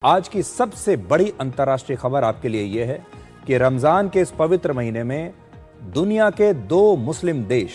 आज की सबसे बड़ी अंतर्राष्ट्रीय खबर आपके लिए यह है कि रमजान के इस पवित्र महीने में दुनिया के दो मुस्लिम देश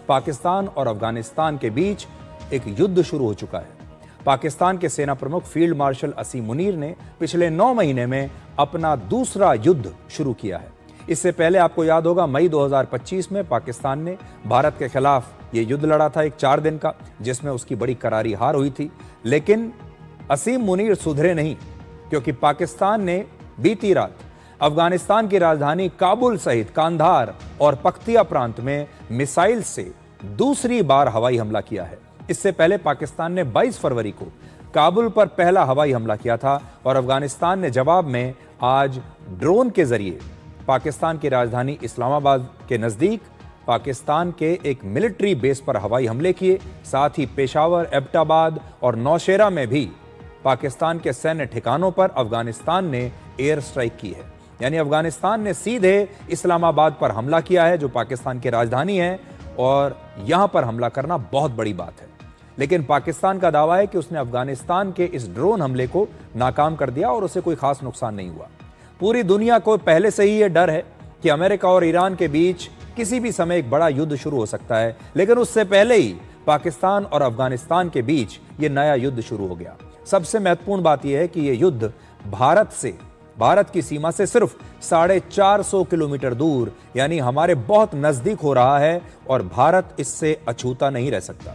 पाकिस्तान और अफगानिस्तान के बीच एक युद्ध शुरू हो चुका है। पाकिस्तान के सेना प्रमुख फील्ड मार्शल असीम मुनीर ने पिछले 9 महीने में अपना दूसरा युद्ध शुरू किया है। इससे पहले आपको याद होगा मई 2025 में पाकिस्तान ने भारत के खिलाफ ये युद्ध लड़ा था, एक 4 दिन का, जिसमें उसकी बड़ी करारी हार हुई थी। लेकिन असीम मुनीर सुधरे नहीं, क्योंकि पाकिस्तान ने बीती रात अफगानिस्तान की राजधानी काबुल सहित कांधार और पख्तिया प्रांत में मिसाइल से दूसरी बार हवाई हमला किया है। इससे पहले पाकिस्तान ने 22 फरवरी को काबुल पर पहला हवाई हमला किया था और अफगानिस्तान ने जवाब में आज ड्रोन के जरिए पाकिस्तान की राजधानी इस्लामाबाद के नजदीक पाकिस्तान के एक मिलिट्री बेस पर हवाई हमले किए। साथ ही पेशावर, एबटाबाद और नौशेरा में भी पाकिस्तान के सैन्य ठिकानों पर अफगानिस्तान ने एयर स्ट्राइक की है। यानी अफगानिस्तान ने सीधे इस्लामाबाद पर हमला किया है, जो पाकिस्तान की राजधानी है, और यहां पर हमला करना बहुत बड़ी बात है। लेकिन पाकिस्तान का दावा है कि उसने अफगानिस्तान के इस ड्रोन हमले को नाकाम कर दिया और उसे कोई खास नुकसान नहीं हुआ। पूरी दुनिया को पहले से ही यह डर है कि अमेरिका और ईरान के बीच किसी भी समय एक बड़ा युद्ध शुरू हो सकता है, लेकिन उससे पहले ही पाकिस्तान और अफगानिस्तान के बीच यह नया युद्ध शुरू हो गया। सबसे महत्वपूर्ण बात यह है कि यह युद्ध भारत की सीमा से सिर्फ 450 किलोमीटर दूर, यानी हमारे बहुत नजदीक हो रहा है और भारत इससे अछूता नहीं रह सकता।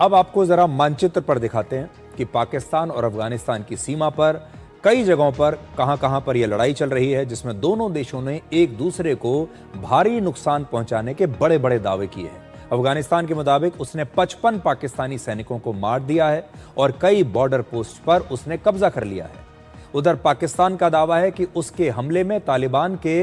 अब आपको जरा मानचित्र पर दिखाते हैं कि पाकिस्तान और अफगानिस्तान की सीमा पर कई जगहों पर कहां पर यह लड़ाई चल रही है, जिसमें दोनों देशों ने एक दूसरे को भारी नुकसान पहुंचाने के बड़े बड़े दावे किए हैं। अफगानिस्तान के मुताबिक उसने 55 पाकिस्तानी सैनिकों को मार दिया है और कई बॉर्डर पोस्ट पर उसने कब्जा कर लिया है। उधर पाकिस्तान का दावा है कि उसके हमले में तालिबान के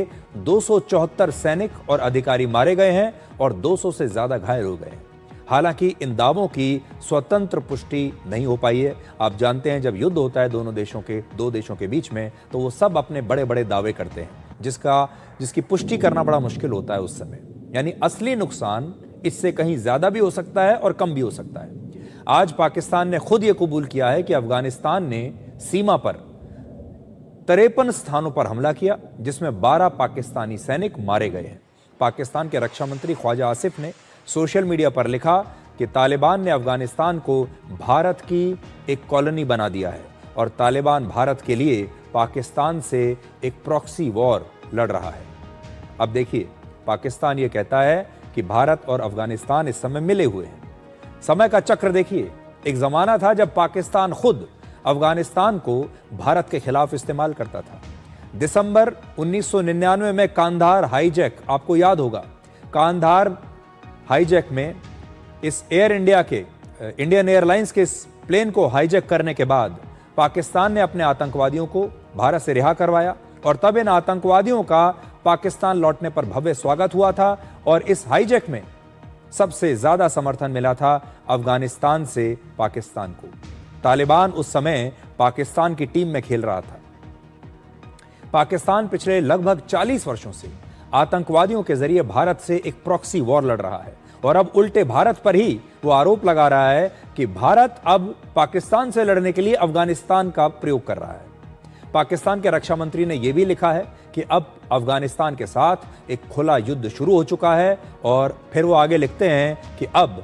274 सैनिक और अधिकारी मारे गए हैं और 200 से ज्यादा घायल हो गए हैं। हालांकि इन दावों की स्वतंत्र पुष्टि नहीं हो पाई है। आप जानते हैं, जब युद्ध होता है दो देशों के बीच में, तो वो सब अपने बड़े बड़े दावे करते हैं, जिसकी पुष्टि करना बड़ा मुश्किल होता है उस समय। यानी असली नुकसान इससे कहीं ज्यादा भी हो सकता है और कम भी हो सकता है। आज पाकिस्तान ने खुद यह कबूल किया है कि अफगानिस्तान ने सीमा पर 53 स्थानों पर हमला किया, जिसमें 12 पाकिस्तानी सैनिक मारे गए हैं। पाकिस्तान के रक्षा मंत्री ख्वाजा आसिफ ने सोशल मीडिया पर लिखा कि तालिबान ने अफगानिस्तान को भारत की एक कॉलोनी बना दिया है और तालिबान भारत के लिए पाकिस्तान से एक प्रॉक्सी वॉर लड़ रहा है। अब देखिए, पाकिस्तान ये कहता है कि भारत और अफगानिस्तान इस समय मिले हुए हैं। समय का चक्र देखिए, एक जमाना था जब पाकिस्तान खुद अफगानिस्तान को भारत के खिलाफ इस्तेमाल करता था। दिसंबर 1999 में कांधार हाईजैक, आपको याद होगा, कांधार हाईजैक में इस इंडियन एयरलाइंस के इस प्लेन को हाईजैक करने के बाद पाकिस्तान ने अपने आतंकवादियों को भारत से रिहा करवाया और तब इन आतंकवादियों का पाकिस्तान लौटने पर भव्य स्वागत हुआ था और इस हाईजैक में सबसे ज्यादा समर्थन मिला था अफगानिस्तान से पाकिस्तान को। तालिबान उस समय पाकिस्तान की टीम में खेल रहा था। पाकिस्तान पिछले लगभग 40 वर्षों से आतंकवादियों के जरिए भारत से एक प्रॉक्सी वॉर लड़ रहा है और अब उल्टे भारत पर ही वो आरोप लगा रहा है कि भारत अब पाकिस्तान से लड़ने के लिए अफगानिस्तान का प्रयोग कर रहा है। पाकिस्तान के रक्षा मंत्री ने यह भी लिखा है कि अब अफगानिस्तान के साथ एक खुला युद्ध शुरू हो चुका है और फिर वो आगे लिखते हैं कि अब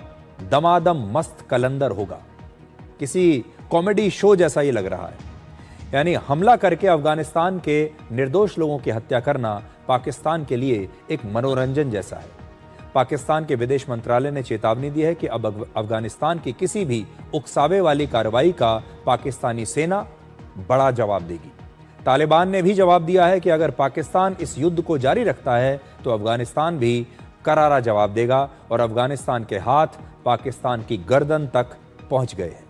दमादम मस्त कलंदर होगा। किसी कॉमेडी शो जैसा ये लग रहा है। यानी हमला करके अफगानिस्तान के निर्दोष लोगों की हत्या करना पाकिस्तान के लिए एक मनोरंजन जैसा है। पाकिस्तान के विदेश मंत्रालय ने चेतावनी दी है कि अब अफगानिस्तान की किसी भी उकसावे वाली कार्रवाई का पाकिस्तानी सेना बड़ा जवाब देगी। तालिबान ने भी जवाब दिया है कि अगर पाकिस्तान इस युद्ध को जारी रखता है तो अफगानिस्तान भी करारा जवाब देगा और अफगानिस्तान के हाथ पाकिस्तान की गर्दन तक पहुंच गए हैं।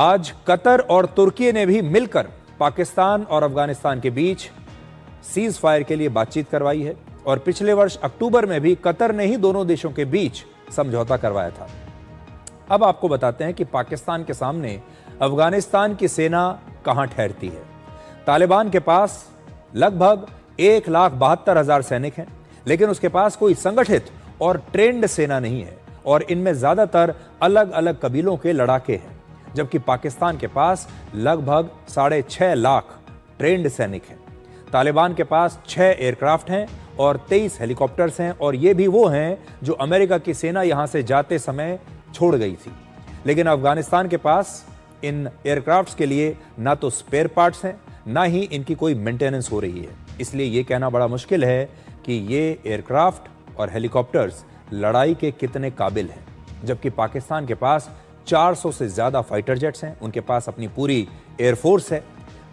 आज कतर और तुर्की ने भी मिलकर पाकिस्तान और अफगानिस्तान के बीच सीज फायर के लिए बातचीत करवाई है और पिछले वर्ष अक्टूबर में भी कतर ने ही दोनों देशों के बीच समझौता करवाया था। अब आपको बताते हैं कि पाकिस्तान के सामने अफगानिस्तान की सेना कहां ठहरती है। तालिबान के पास लगभग 1,72,000 सैनिक हैं, लेकिन उसके पास कोई संगठित और ट्रेंड सेना नहीं है और इनमें ज्यादातर अलग अलग कबीलों के लड़ाके हैं, जबकि पाकिस्तान के पास लगभग 6.5 लाख ट्रेंड सैनिक हैं। तालिबान के पास 6 एयरक्राफ्ट हैं और 23 हेलीकॉप्टर्स हैं और ये भी वो हैं जो अमेरिका की सेना यहां से जाते समय छोड़ गई थी। लेकिन अफगानिस्तान के पास इन एयरक्राफ्ट्स के लिए ना तो स्पेयर पार्ट्स हैं, ना ही इनकी कोई मेंटेनेंस हो रही है। इसलिए ये कहना बड़ा मुश्किल है कि ये एयरक्राफ्ट और हेलीकॉप्टर्स लड़ाई के कितने काबिल हैं। जबकि पाकिस्तान के पास 400 से ज़्यादा फाइटर जेट्स हैं, उनके पास अपनी पूरी एयरफोर्स है,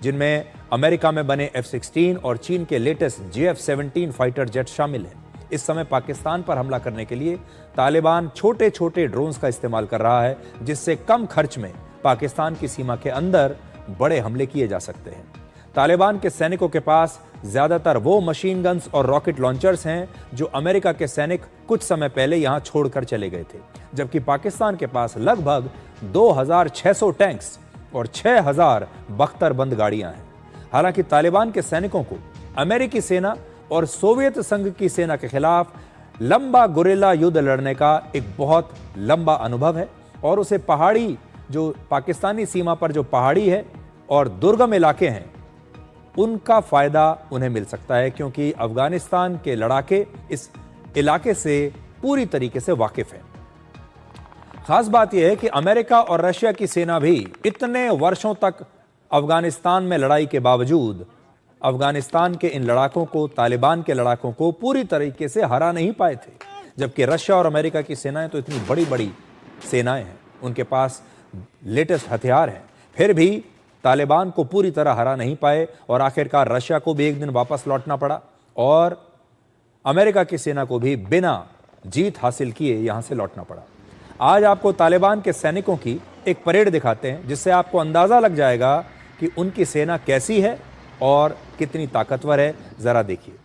जिनमें अमेरिका में बने F-16 और चीन के लेटेस्ट JF-17 फाइटर जेट शामिल हैं। इस समय पाकिस्तान पर हमला करने के लिए तालिबान छोटे छोटे ड्रोन्स का इस्तेमाल कर रहा है, जिससे कम खर्च में पाकिस्तान की सीमा के अंदर बड़े हमले किए जा सकते हैं। तालिबान के सैनिकों के पास ज्यादातर वो मशीन गन्स और रॉकेट लॉन्चर्स हैं जो अमेरिका के सैनिक कुछ समय पहले यहां छोड़कर चले गए थे, जबकि पाकिस्तान के पास लगभग 2,600 टैंक्स और 6,000 बख्तरबंद गाड़ियां हैं। हालांकि तालिबान के सैनिकों को अमेरिकी सेना और सोवियत संघ की सेना के खिलाफ लंबा गुरिल्ला युद्ध लड़ने का एक बहुत लंबा अनुभव है और उसे पहाड़ी जो पाकिस्तानी सीमा पर जो पहाड़ी है और दुर्गम इलाके हैं, उनका फायदा उन्हें मिल सकता है, क्योंकि अफगानिस्तान के लड़ाके इस इलाके से पूरी तरीके से वाकिफ हैं। खास बात यह है कि अमेरिका और रशिया की सेना भी इतने वर्षों तक अफगानिस्तान में लड़ाई के बावजूद अफगानिस्तान के इन लड़ाकों को, तालिबान के लड़ाकों को पूरी तरीके से हरा नहीं पाए थे। जबकि रशिया और अमेरिका की सेनाएं तो इतनी बड़ी बड़ी सेनाएं हैं, उनके पास लेटेस्ट हथियार हैं, फिर भी तालिबान को पूरी तरह हरा नहीं पाए और आखिरकार रशिया को भी एक दिन वापस लौटना पड़ा और अमेरिका की सेना को भी बिना जीत हासिल किए यहां से लौटना पड़ा। आज आपको तालिबान के सैनिकों की एक परेड दिखाते हैं, जिससे आपको अंदाजा लग जाएगा कि उनकी सेना कैसी है और कितनी ताकतवर है। जरा देखिए।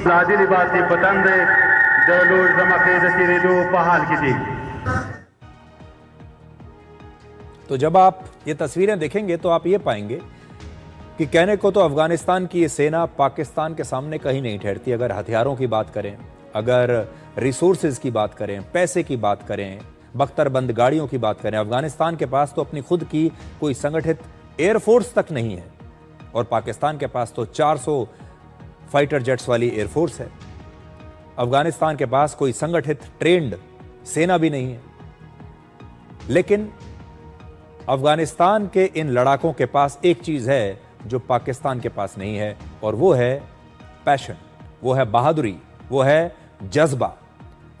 लादी लिबासी पतंद जलूर जमाकेदती रेडो पहाल की थी। तो जब आप ये तस्वीरें देखेंगे तो आप ये पाएंगे कि कहने को तो अफगानिस्तान की ये सेना पाकिस्तान के सामने कहीं नहीं ठहरती। अगर हथियारों की बात करें, अगर रिसोर्सेज की बात करें, पैसे की बात करें, बख्तरबंद गाड़ियों की बात करें, अफगानिस्तान के पास तो अपनी खुद की कोई संगठित एयरफोर्स तक नहीं है और पाकिस्तान के पास तो 400 फाइटर जेट्स वाली एयरफोर्स है। अफगानिस्तान के पास कोई संगठित ट्रेंड सेना भी नहीं है। लेकिन अफगानिस्तान के इन लड़ाकों के पास एक चीज है जो पाकिस्तान के पास नहीं है, और वो है पैशन, वो है बहादुरी, वो है जज्बा।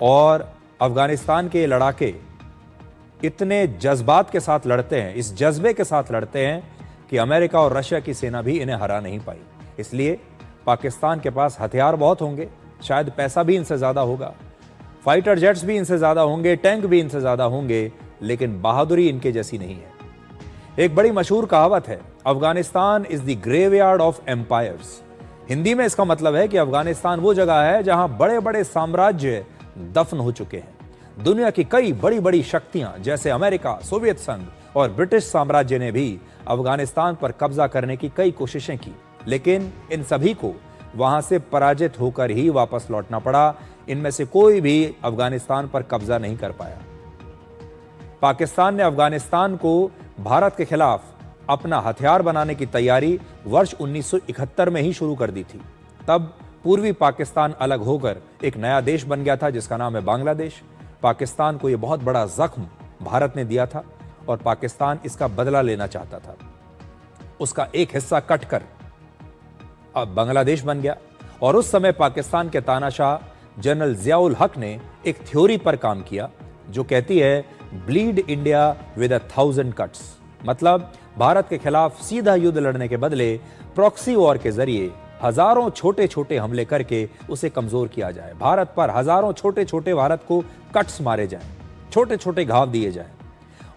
और अफगानिस्तान के लड़ाके इतने जज्बात के साथ लड़ते हैं, इस जज्बे के साथ लड़ते हैं कि अमेरिका और रशिया की सेना भी इन्हें हरा नहीं पाई। इसलिए पाकिस्तान के पास हथियार बहुत होंगे, शायद पैसा भी इनसे ज्यादा होगा, फाइटर जेट्स भी इनसे ज्यादा होंगे, टैंक भी इनसे ज्यादा होंगे, लेकिन बहादुरी इनके जैसी नहीं है। एक बड़ी मशहूर कहावत है, Afghanistan is the graveyard of empires. Hindi में इसका मतलब है कि अफगानिस्तान वो जगह है जहां बड़े बड़े साम्राज्य दफन हो चुके हैं। दुनिया की कई बड़ी बड़ी शक्तियां जैसे अमेरिका, सोवियत संघ और ब्रिटिश साम्राज्य ने भी अफगानिस्तान पर कब्जा करने की कई कोशिशें की, लेकिन इन सभी को वहां से पराजित होकर ही वापस लौटना पड़ा। इनमें से कोई भी अफगानिस्तान पर कब्जा नहीं कर पाया। पाकिस्तान ने अफगानिस्तान को भारत के खिलाफ अपना हथियार बनाने की तैयारी वर्ष 1971 में ही शुरू कर दी थी। तब पूर्वी पाकिस्तान अलग होकर एक नया देश बन गया था जिसका नाम है बांग्लादेश। पाकिस्तान को यह बहुत बड़ा जख्म भारत ने दिया था और पाकिस्तान इसका बदला लेना चाहता था। उसका एक हिस्सा कटकर अब बांग्लादेश बन गया और उस समय पाकिस्तान के तानाशाह जनरल जियाउल हक ने एक थ्योरी पर काम किया जो कहती है ब्लीड इंडिया विद 1000 कट्स। मतलब भारत के खिलाफ सीधा युद्ध लड़ने के बदले प्रॉक्सी वॉर के जरिए हजारों छोटे छोटे हमले करके उसे कमजोर किया जाए। भारत पर हजारों छोटे छोटे भारत को कट्स मारे जाएं, छोटे छोटे घाव दिए जाएं।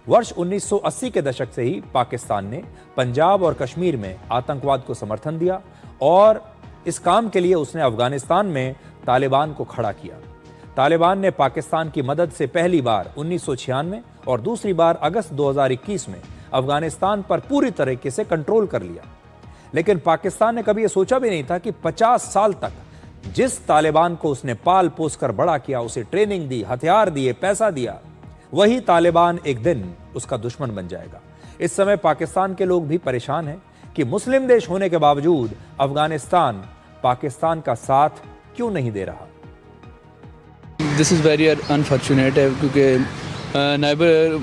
वर्ष 1980 के दशक से ही पाकिस्तान ने पंजाब और कश्मीर में आतंकवाद को समर्थन दिया और इस काम के लिए उसने अफगानिस्तान में तालिबान को खड़ा किया। तालिबान ने पाकिस्तान की मदद से पहली बार 1996 और दूसरी बार अगस्त 2021 में अफगानिस्तान पर पूरी तरीके से कंट्रोल कर लिया। लेकिन पाकिस्तान ने कभी यह सोचा भी नहीं था कि 50 साल तक जिस तालिबान को उसने पाल पोस कर बड़ा किया, उसे ट्रेनिंग दी, हथियार दिए, पैसा दिया, वही तालिबान एक दिन उसका दुश्मन बन जाएगा। इस समय पाकिस्तान के लोग भी परेशान हैं कि मुस्लिम देश होने के बावजूद अफगानिस्तान पाकिस्तान का साथ क्यों नहीं दे रहा। दिस इज़ वेरी अनफॉर्चुनेट है क्योंकि नाइबर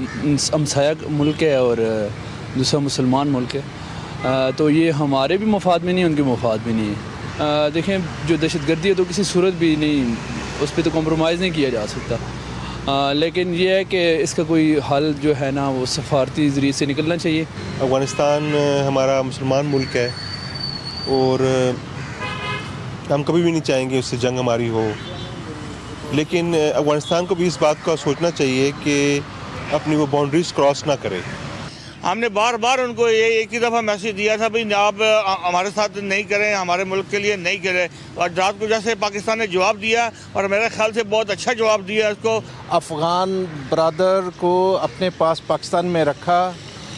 हमसाया मुल्क है और दूसरा मुसलमान मुल्क है, तो ये हमारे भी मफाद में नहीं, उनके मफाद में नहीं है। देखें, जो दहशतगर्दी है तो किसी सूरत भी नहीं, उस पर तो कॉम्प्रोमाइज़ नहीं किया जा सकता। लेकिन ये है कि इसका कोई हल जो है ना वो सफारती ज़रिए से निकलना चाहिए। अफ़गानिस्तान हमारा मुसलमान मुल्क है और हम कभी भी नहीं चाहेंगे उससे जंग हमारी हो, लेकिन अफ़गानिस्तान को भी इस बात का सोचना चाहिए कि अपनी वो बाउंड्रीज क्रॉस ना करे। हमने बार बार उनको ये एक ही दफ़ा मैसेज दिया था, भाई आप हमारे साथ नहीं करें, हमारे मुल्क के लिए नहीं करें, और रात को जैसे पाकिस्तान ने जवाब दिया और मेरे ख्याल से बहुत अच्छा जवाब दिया इसको। अफ़गान ब्रदर को अपने पास पाकिस्तान में रखा,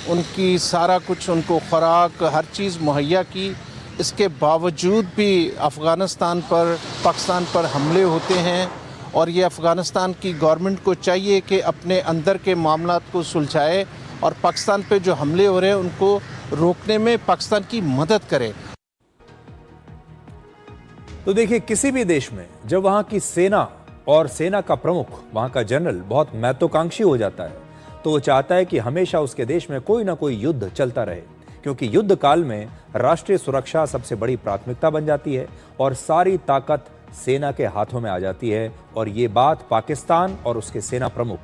उनकी सारा कुछ, उनको खुराक हर चीज़ मुहैया की। इसके बावजूद भी अफ़गानिस्तान पर, पाकिस्तान पर हमले होते हैं और ये अफ़गानिस्तान की गवर्नमेंट को चाहिए कि अपने अंदर के मामलात को सुलझाए और पाकिस्तान पे जो हमले हो रहे हैं उनको रोकने में पाकिस्तान की मदद करे। तो देखिए, किसी भी देश में जब वहां की सेना और सेना का प्रमुख, वहां का जनरल बहुत महत्वाकांक्षी हो जाता है तो वो चाहता है कि हमेशा उसके देश में कोई ना कोई युद्ध चलता रहे, क्योंकि युद्ध काल में राष्ट्रीय सुरक्षा सबसे बड़ी प्राथमिकता बन जाती है और सारी ताकत सेना के हाथों में आ जाती है। और ये बात पाकिस्तान और उसके सेना प्रमुख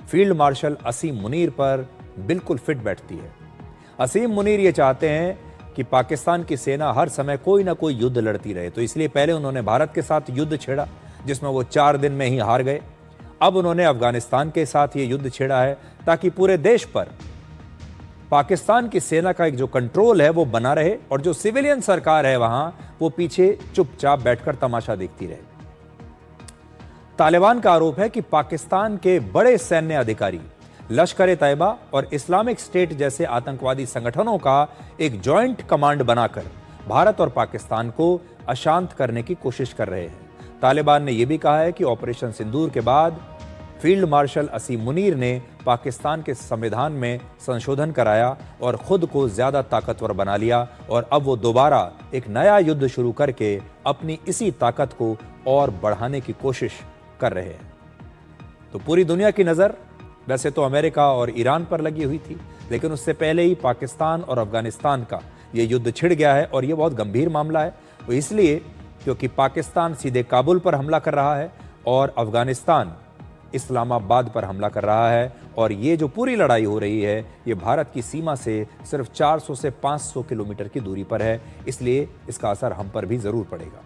फील्ड मार्शल असीम मुनीर पर बिल्कुल फिट बैठती है। असीम मुनीर ये चाहते हैं कि पाकिस्तान की सेना हर समय कोई ना कोई युद्ध लड़ती रहे, तो इसलिए पहले उन्होंने भारत के साथ युद्ध छेड़ा जिसमें वो 4 दिन में ही हार गए। अब उन्होंने अफगानिस्तान के साथ ये युद्ध छेड़ा है ताकि पूरे देश पर पाकिस्तान की सेना का एक जो कंट्रोल है वो बना रहे और जो सिविलियन सरकार है वहां वो पीछे चुपचाप बैठकर तमाशा देखती रहे। तालिबान का आरोप है कि पाकिस्तान के बड़े सैन्य अधिकारी लश्कर-ए-तैयबा और इस्लामिक स्टेट जैसे आतंकवादी संगठनों का एक जॉइंट कमांड बनाकर भारत और पाकिस्तान को अशांत करने की कोशिश कर रहे हैं। तालिबान ने यह भी कहा है कि ऑपरेशन सिंदूर के बाद फील्ड मार्शल असीम मुनीर ने पाकिस्तान के संविधान में संशोधन कराया और खुद को ज्यादा ताकतवर बना लिया और अब वो दोबारा एक नया युद्ध शुरू करके अपनी इसी ताकत को और बढ़ाने की कोशिश कर रहे हैं। तो पूरी दुनिया की नजर वैसे तो अमेरिका और ईरान पर लगी हुई थी, लेकिन उससे पहले ही पाकिस्तान और अफगानिस्तान का ये युद्ध छिड़ गया है और ये बहुत गंभीर मामला है। वो इसलिए क्योंकि पाकिस्तान सीधे काबुल पर हमला कर रहा है और अफगानिस्तान इस्लामाबाद पर हमला कर रहा है और ये जो पूरी लड़ाई हो रही है ये भारत की सीमा से सिर्फ 400 से 500 किलोमीटर की दूरी पर है, इसलिए इसका असर हम पर भी जरूर पड़ेगा।